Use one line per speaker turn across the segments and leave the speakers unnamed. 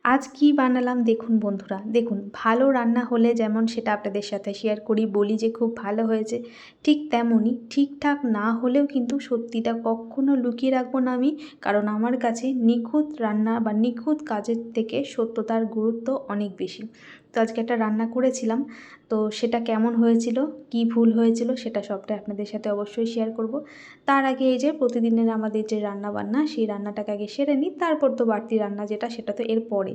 আজ কি বানালাম দেখুন বন্ধুরা, দেখুন ভালো রান্না হলে যেমন সেটা আপনাদের সাথে শেয়ার করি, বলি যে খুব ভালো হয়েছে, ঠিক তেমনই ঠিকঠাক না হলেও কিন্তু সত্যিটা কখনো লুকিয়ে রাখবো না আমি। কারণ আমার কাছে নিখুঁত রান্না বা নিখুঁত কাজের থেকে সত্যতার গুরুত্ব অনেক বেশি। তো আজকে একটা রান্না করেছিলাম, তো সেটা কেমন হয়েছিল, কি ভুল হয়েছিল, সেটা সবটাই আপনাদের সাথে অবশ্যই শেয়ার করব। তার আগে এই যে প্রতিদিনের আমাদের যে রান্না বান্না, সেই রান্নাটাকে আগে সেরে নিই, তারপর তো বাড়তি রান্না যেটা সেটা তো এর পরে।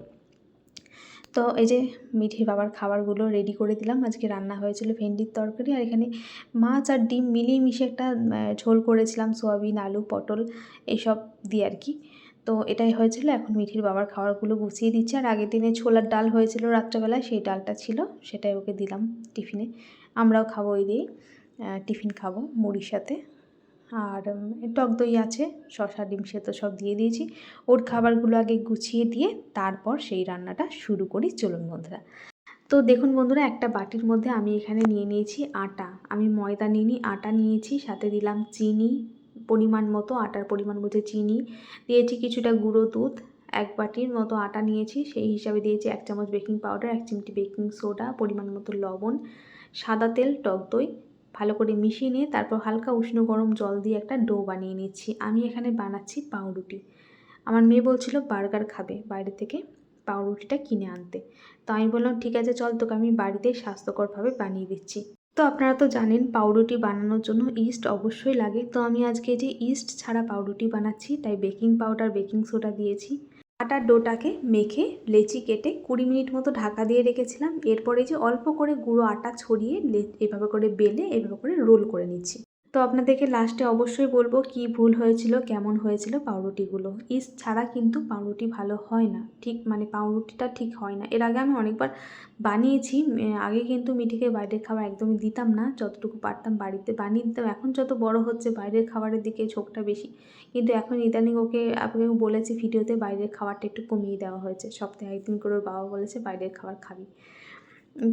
তো এই যে মিঠির বাবার খাবারগুলো রেডি করে দিলাম। আজকে রান্না হয়েছিল ভেন্ডির তরকারি, আর এখানে মাছ আর ডিম মিলিয়ে মিশিয়ে একটা ঝোল করেছিলাম, সোয়াবিন আলু পটল এইসব দিয়ে আর কি। তো এটাই হয়েছিল। এখন মিঠির বাবার খাবারগুলো গুছিয়ে দিচ্ছি। আর আগের দিনে ছোলার ডাল হয়েছিল রাত্রেবেলায়, সেই ডালটা ছিল, সেটাই ওকে দিলাম টিফিনে। আমরাও খাবো ওই দিয়েই, টিফিন খাবো মুড়ির সাথে। আর টক দই আছে, শসা ডিম সেদ্ধ সব দিয়ে দিয়েছি। ওর খাবারগুলো আগে গুছিয়ে দিয়ে তারপর সেই রান্নাটা শুরু করি, চলুন বন্ধুরা। তো দেখুন বন্ধুরা, একটা বাটির মধ্যে আমি এখানে নিয়ে নিয়েছি আটা। আমি ময়দা নিইনি, আটা নিয়েছি, সাথে দিলাম চিনি পরিমাণ মতো, আটার পরিমাণ বুঝে চিনি দিয়েছি, কিছুটা গুঁড়ো দুধ। এক বাটির মতো আটা নিয়েছি, সেই হিসাবে দিয়েছি 1 চামচ বেকিং পাউডার, 1 চিমটি বেকিং সোডা, পরিমাণ মতো লবণ, সাদা তেল, টক দই। ভালো করে মিশিয়ে নিয়ে তারপর হালকা উষ্ণ গরম জল দিয়ে একটা ডো বানিয়ে নিচ্ছি। আমি এখানে বানাচ্ছি পাউরুটি। আমার মেয়ে বলছিল বার্গার খাবে, বাইরে থেকে পাউরুটিটা কিনে আনতে। তো আমি বললাম ঠিক আছে চল, তোকে আমি বাড়িতেই স্বাস্থ্যকরভাবে বানিয়ে দিচ্ছি। তো আপনারা তো জানেন পাউরুটি বানানোর জন্য ইস্ট অবশ্যই লাগে। তো আমি আজকে যে ইস্ট ছাড়া পাউরুটি বানাচ্ছি, তাই বেকিং পাউডার বেকিং সোডা দিয়েছি। আটার ডোটাকে মেখে লেচি কেটে 20 মিনিট মতো ঢাকা দিয়ে রেখেছিলাম। এরপরে যে অল্প করে গুঁড়ো আটা ছড়িয়ে এভাবে করে বেলে এভাবে করে রোল করে নিচ্ছি। তো আপনাদেরকে লাস্টে অবশ্যই বলবো কি ভুল হয়েছিল, কেমন হয়েছিল পাউরুটিগুলো। ইস্ট ছাড়া কিন্তু পাউরুটি ভালো হয় না, ঠিক মানে পাউরুটিটা ঠিক হয় না। এর আগে আমি অনেকবার বানিয়েছি। আগে কিন্তু মিঠিকে বাইরের খাবার একদমই দিতাম না, যতটুকু পারতাম বাড়িতে বানিয়ে দিতাম। এখন যত বড় হচ্ছে বাইরের খাবারের দিকে ঝোঁকটা বেশি, কিন্তু এখন ইদানিং ওকে আপনাকেও বলেছি ভিডিওতে, বাইরের খাবারটা একটু কমিয়ে দেওয়া হয়েছে। সপ্তাহে একদিন করে ওর বাবা বলেছে বাইরের খাবার খাবি।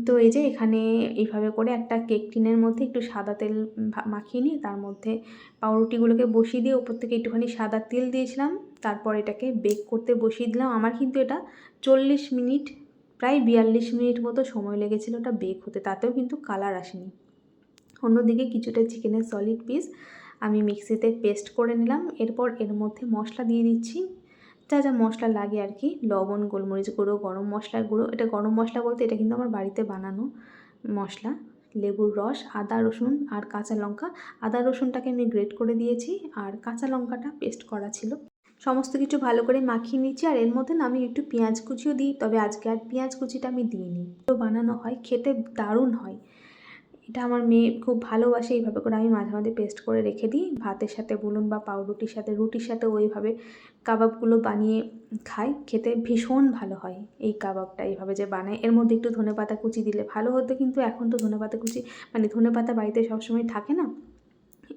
তো এই যে এখানে এইভাবে করে একটা কেক টিনের মধ্যে একটু সাদা তেল মাখিয়ে নিয়ে তার মধ্যে পাউরুটিগুলোকে বসিয়ে দিয়ে ওপর থেকে একটুখানি সাদা তেল দিয়েছিলাম। তারপর এটাকে বেক করতে বসিয়ে দিলাম। আমার কিন্তু এটা 40 মিনিট, প্রায় 42 মিনিট মতো সময় লেগেছিল ওটা বেক হতে, তাতেও কিন্তু কালার আসেনি। অন্যদিকে কিছুটা চিকেনের সলিড পিস আমি মিক্সিতে পেস্ট করে নিলাম। এরপর এর মধ্যে মশলা দিয়ে দিচ্ছি, যা যা মশলা লাগে আর কি, লবণ, গোলমরিচ গুঁড়ো, গরম মশলার গুঁড়ো। এটা গরম মশলা বলতে এটা কিন্তু আমার বাড়িতে বানানো মশলা। লেবুর রস, আদা রসুন আর কাঁচা লঙ্কা। আদা রসুনটাকে আমি গ্রেট করে দিয়েছি, আর কাঁচা লঙ্কাটা পেস্ট করা ছিল। সমস্ত কিছু ভালো করে মাখিয়ে নিচ্ছি। আর এর মধ্যে না আমি একটু পেঁয়াজ কুচিও দিই, তবে আজকে আর পেঁয়াজ কুচিটা আমি দিইনি। তো বানানো হয়, খেতে দারুণ হয়। এটা আমার মেয়ে খুব ভালোবাসে, এইভাবে করে আমি মাঝে মাঝে পেস্ট করে রেখে দিই। ভাতের সাথে বলুন বা পাউরুটির সাথে, রুটির সাথে ওইভাবে কাবাবগুলো বানিয়ে খাই, খেতে ভীষণ ভালো হয় এই কাবাবটা এইভাবে যে বানাই। এর মধ্যে একটু ধনেপাতা কুচি দিলে ভালো হতো, কিন্তু এখন তো ধনেপাতা কুচি মানে ধনেপাতা বাড়িতে সবসময় থাকে না।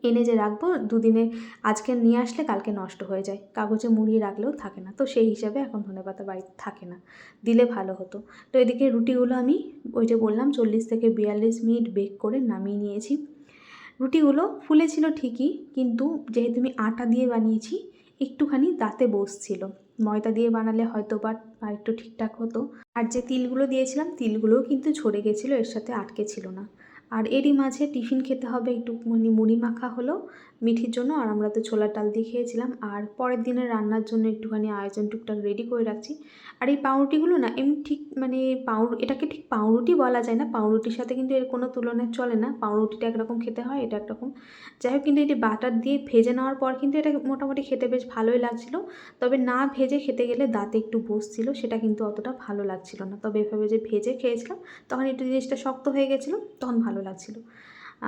এনে যে রাখবো দুদিনে, আজকে নিয়ে আসলে কালকে নষ্ট হয়ে যায়, কাগজে মুড়িয়ে রাখলেও থাকে না। তো সেই হিসাবে এখন ধনেপাতা বাড়িতে থাকে না, দিলে ভালো হতো। তো এদিকে রুটিগুলো আমি ওই যে বললাম 40 থেকে 42 মিনিট বেক করে নামিয়ে নিয়েছি। রুটিগুলো ফুলেছিল ঠিকই, কিন্তু যেহেতু আমি আটা দিয়ে বানিয়েছি একটুখানি দাঁতে বসছিল। ময়দা দিয়ে বানালে হয়তো বা আর একটু ঠিকঠাক হতো। আর যে তিলগুলো দিয়েছিলাম তিলগুলোও কিন্তু ঝরে গেছিলো, এর সাথে আটকে ছিল না। আর এরই মাঝে টিফিন খেতে হবে, একটু মানে মুড়ি মাখা হলো মিঠির জন্য, আর আমরা তো ছোলার ডাল দিয়ে খেয়েছিলাম। আর পরের দিনের রান্নার জন্য একটুখানি আয়োজন টুকটাক রেডি করে রাখছি। আর এই পাউরুটিগুলো না এমনি ঠিক মানে এটাকে ঠিক পাউরুটি বলা যায় না, পাউরুটির সাথে কিন্তু এর কোনো তুলনা চলে না। পাউরুটিটা একরকম খেতে হয়, এটা একরকম। যাই হোক, কিন্তু এটি বাটার দিয়ে ভেজে নেওয়ার পর কিন্তু এটা মোটামুটি খেতে বেশ ভালোই লাগছিল। তবে না ভেজে খেতে গেলে দাঁতে একটু বসছিল, সেটা কিন্তু অতটা ভালো লাগছিল না। তবে এভাবে যে ভেজে খেয়েছিলাম তখন একটু জিনিসটা শক্ত হয়ে গেছিলো, তখন ভালো লাগছিল।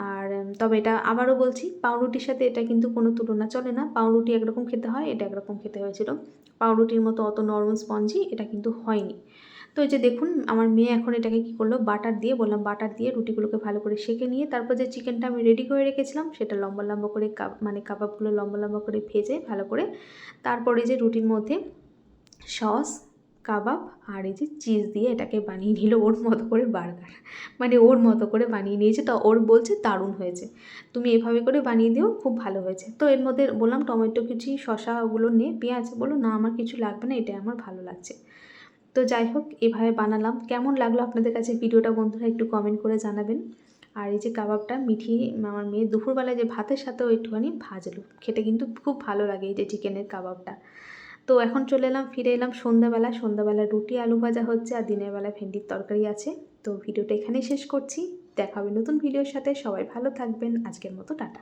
আর তবে এটা আবারও বলছি, পাউরুটির সাথে এটা কিন্তু কোনো তুলনা চলে না। পাউরুটি একরকম খেতে হয়, এটা একরকম খেতে হয়েছিল। পাউরুটির মতো অত নরম স্পঞ্জি এটা কিন্তু হয়নি। তো এই যে দেখুন আমার মেয়ে এখন এটাকে কী করলো, বাটার দিয়ে, বললাম বাটার দিয়ে রুটিগুলোকে ভালো করে সেঁকে নিয়ে তারপর যে চিকেনটা আমি রেডি করে রেখেছিলাম সেটা লম্বা লম্বা করে মানে কাবাবগুলো লম্বা লম্বা করে ভেজে ভালো করে, তারপরে যে রুটির মধ্যে সস, কাবাব আর এই যে চিজ দিয়ে এটাকে বানিয়ে নিল ওর মতো করে বার্গার। মানে ওর মতো করে বানিয়ে নিয়েছে, তো ওর বলছে দারুণ হয়েছে, তুমি এভাবে করে বানিয়ে দিও, খুব ভালো হয়েছে। তো এর মধ্যে বললাম টমেটো কুচি, শসা ওগুলো নে, পেঁয়াজ, বলো না আমার কিছু লাগবে না, এটাই আমার ভালো লাগছে। তো যাই হোক, এভাবে বানালাম। কেমন লাগলো আপনাদের কাছে ভিডিওটা বন্ধুরা একটু কমেন্ট করে জানাবেন। আর এই যে কাবাবটা মিঠি আমার মেয়ে দুপুরবেলায় যে ভাতের সাথেও একটুখানি ভাজলো, খেতে কিন্তু খুব ভালো লাগে এই যে চিকেনের কাবাবটা। তো এখন ফিরে এলাম সন্ধ্যাবেলা রুটি আলু ভাজা হচ্ছে, আর দিনের বেলা ভেন্ডির তরকারি আছে। তো ভিডিওটা এখানেই শেষ করছি। দেখা হবে নতুন ভিডিওর সাথে। সবাই ভালো থাকবেন। আজকের মতো টাটা।